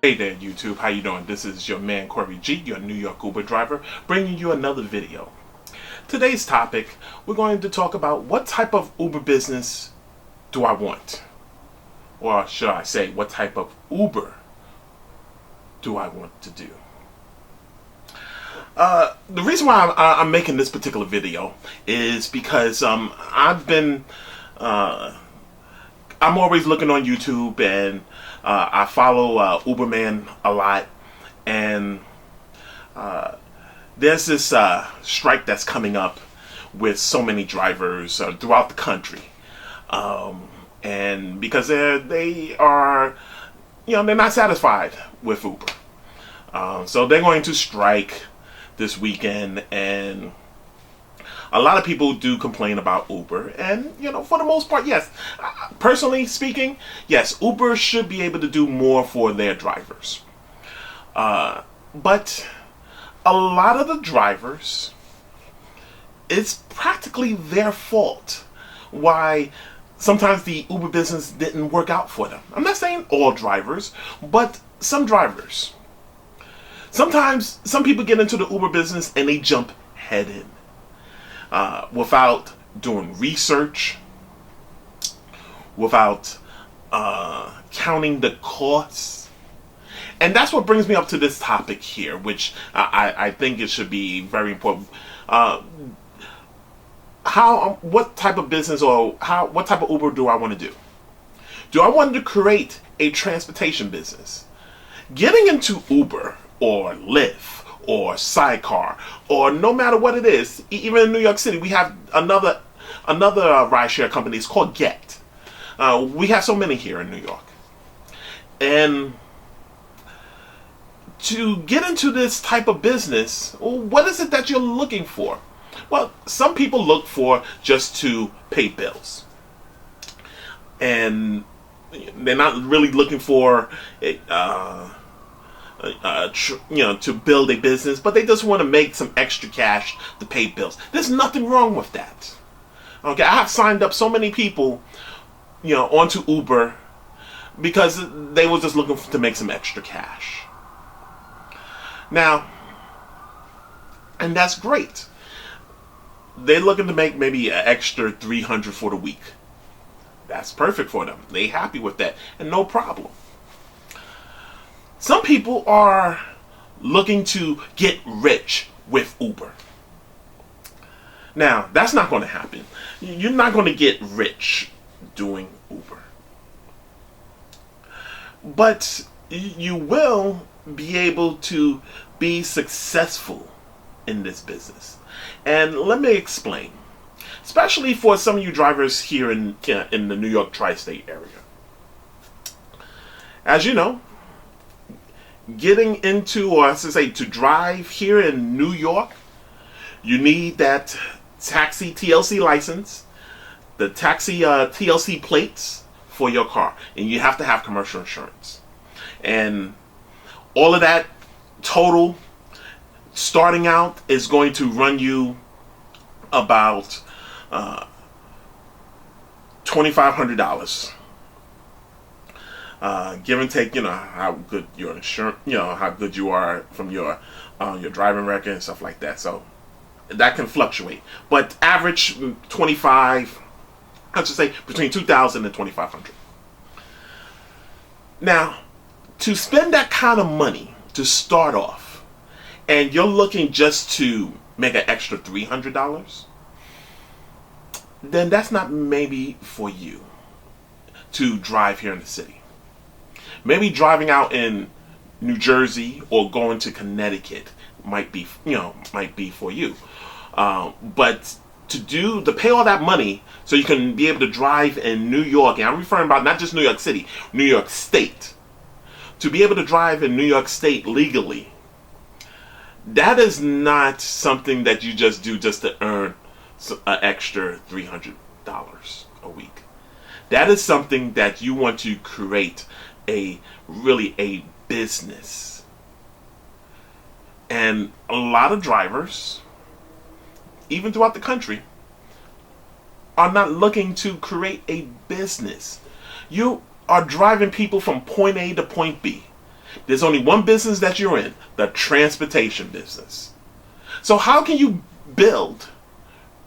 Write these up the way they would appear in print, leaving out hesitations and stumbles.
Hey there YouTube, how you doing? This is your man Corey G, your New York Uber driver, bringing you another video. Today's topic, we're going to talk about what type of Uber business do I want? Or should I say, what type of Uber do I want to do? The reason why I'm making this particular video is because I'm always looking on YouTube, and I follow Uberman a lot, and there's this strike that's coming up with so many drivers throughout the country, and because they are, they're not satisfied with Uber, so they're going to strike this weekend, and a lot of people do complain about Uber, and for the most part, yes. Personally speaking, yes, Uber should be able to do more for their drivers. But a lot of the drivers, it's practically their fault why sometimes the Uber business didn't work out for them. I'm not saying all drivers, but some drivers. Sometimes some people get into the Uber business and they jump head in. Without doing research, without counting the costs. And that's what brings me up to this topic here, which I think it should be very important. What type of business what type of Uber do I want to do? Do I want to create a transportation business? Getting into Uber or Lyft or Sidecar, or no matter what it is, even in New York City, we have another rideshare company. It's called Get. We have so many here in New York. And to get into this type of business, what is it that you're looking for? Well, some people look for just to pay bills, and they're not really looking for to build a business, but they just want to make some extra cash to pay bills. There's nothing wrong with that. Okay, I have signed up so many people, onto Uber because they were just looking to make some extra cash. Now, and that's great. They're looking to make maybe an extra $300 for the week. That's perfect for them. They happy with that, and no problem. Some people are looking to get rich with Uber. Now, that's not going to happen. You're not going to get rich doing Uber. But you will be able to be successful in this business. And let me explain. Especially for some of you drivers here in the New York tri-state area. As you know, getting into, or I should say, to drive here in New York, you need that taxi TLC license, the taxi TLC plates for your car, and you have to have commercial insurance. And all of that total, starting out, is going to run you about $2,500. Give and take, how good your insurance, how good you are from your driving record and stuff like that. So that can fluctuate, but average 25. I should say between 2,000 and 2,500. Now, to spend that kind of money to start off, and you're looking just to make an extra $300, then that's not maybe for you to drive here in the city. Maybe driving out in New Jersey or going to Connecticut might be for you. But to pay all that money so you can be able to drive in New York, and I'm referring about not just New York City, New York State. To be able to drive in New York State legally, that is not something that you just do just to earn an extra $300 a week. That is something that you want to create a business. And a lot of drivers, even throughout the country, are not looking to create a business. You are driving people from point A to point B. There's only one business that you're in, the transportation business. So how can you build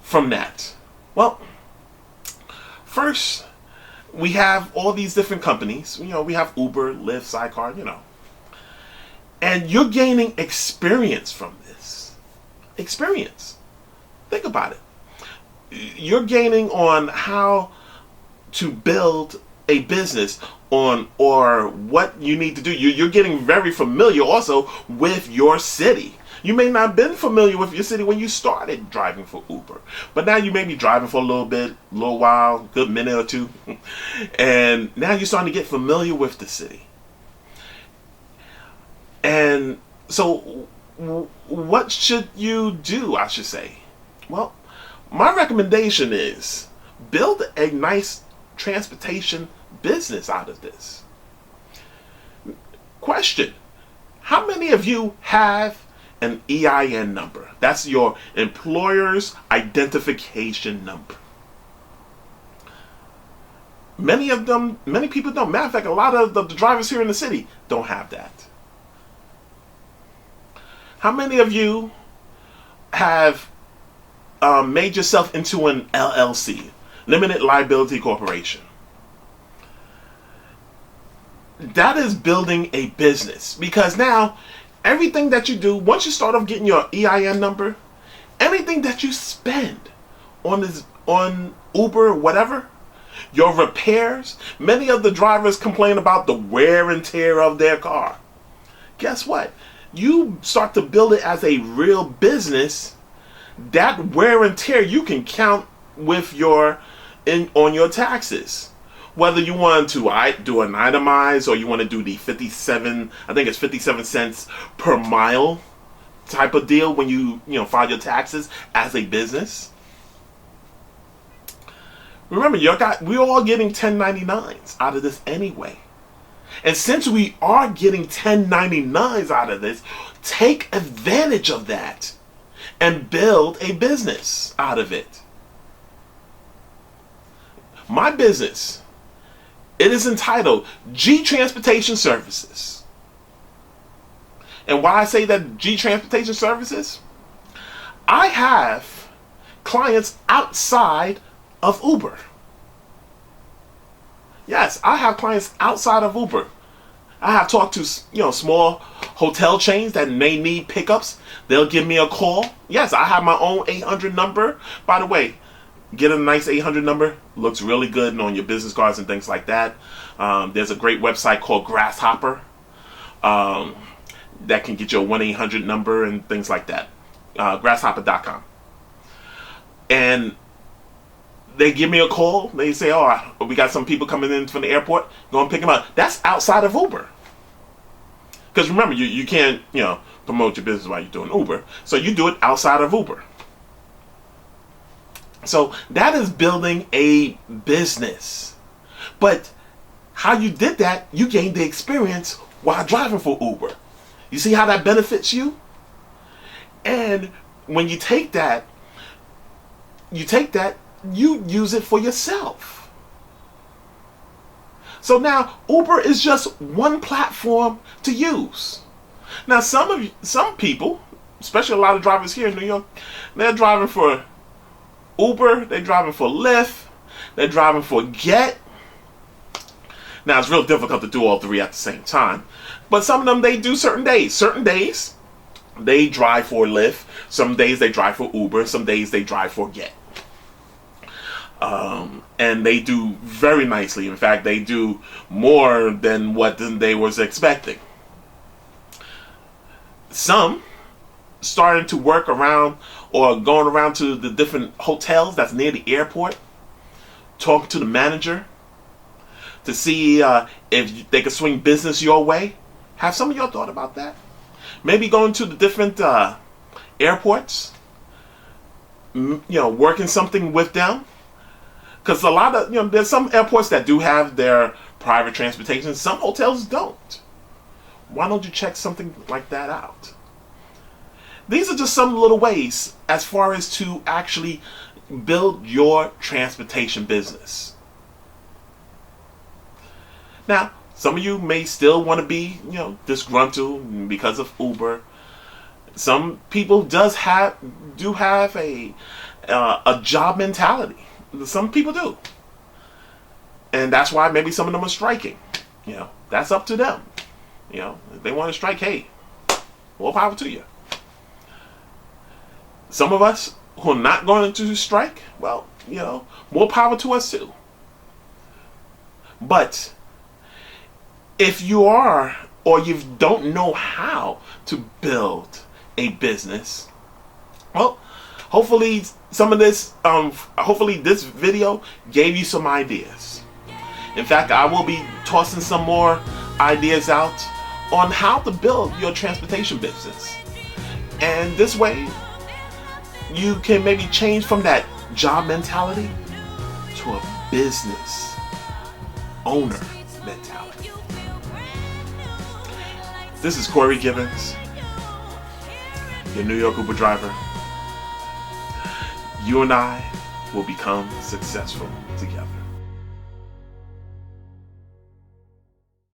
from that? Well, first, we have all these different companies. We have Uber, Lyft, Sidecar, And you're gaining experience from this. Experience. Think about it. You're gaining on how to build a business or what you need to do. You're getting very familiar also with your city. You may not have been familiar with your city when you started driving for Uber, but now you may be driving for a little while, good minute or two, and now you're starting to get familiar with the city. And so what should you do, I should say? Well, my recommendation is build a nice transportation business out of this. Question: how many of you have an EIN number? That's your employer's identification number. Many people don't. Matter of fact, a lot of the drivers here in the city don't have that. How many of you have made yourself into an LLC, limited liability corporation? That is building a business, because now everything that you do, once you start off getting your EIN number, anything that you spend on Uber, whatever, your repairs, many of the drivers complain about the wear and tear of their car. Guess what? You start to build it as a real business. That wear and tear you can count with on your taxes. Whether you want to do an itemized or you want to do the 57 cents per mile type of deal when you file your taxes as a business. Remember, we're all getting 1099s out of this anyway. And since we are getting 1099s out of this, take advantage of that and build a business out of it. My business, it is entitled G Transportation Services. And why I say that G Transportation Services? I have clients outside of Uber. Yes, I have clients outside of Uber. I have talked to small hotel chains that may need pickups. They'll give me a call. Yes, I have my own 800 number. By the way, get a nice 800 number. Looks really good on your business cards and things like that. There's a great website called Grasshopper that can get you a 1-800 number and things like that. Grasshopper.com. And they give me a call. They say, "Oh, we got some people coming in from the airport. Go and pick them up." That's outside of Uber. Because remember, you can't promote your business while you're doing Uber. So you do it outside of Uber. So that is building a business. But how you did that, you gained the experience while driving for Uber. You see how that benefits you? And when you take that, you use it for yourself. So now Uber is just one platform to use. Now some people, especially a lot of drivers here in New York, they're driving for Uber, they're driving for Lyft, they're driving for Get. Now it's real difficult to do all three at the same time, but some of them they do certain days. Certain days they drive for Lyft, some days they drive for Uber, some days they drive for Get. And they do very nicely. In fact, they do more than what they was expecting. Some starting to work around or going around to the different hotels that's near the airport, talking to the manager to see if they could swing business your way. Have some of y'all thought about that? Maybe going to the different airports, working something with them. Because a lot of, there's some airports that do have their private transportation. Some hotels don't. Why don't you check something like that out? These are just some little ways as far as to actually build your transportation business. Now, Some of you may still want to be, disgruntled because of Uber. Some people do have a job mentality. Some people do, and that's why maybe some of them are striking. That's up to them. If they want to strike, hey, more power to you. Some of us who are not going to strike, well, more power to us too. But if you are, or you don't know how to build a business, well, hopefully this video gave you some ideas. In fact, I will be tossing some more ideas out on how to build your transportation business. And this way, you can maybe change from that job mentality to a business owner mentality. This is Corey Gibbons, your New York Uber driver. You and I will become successful together.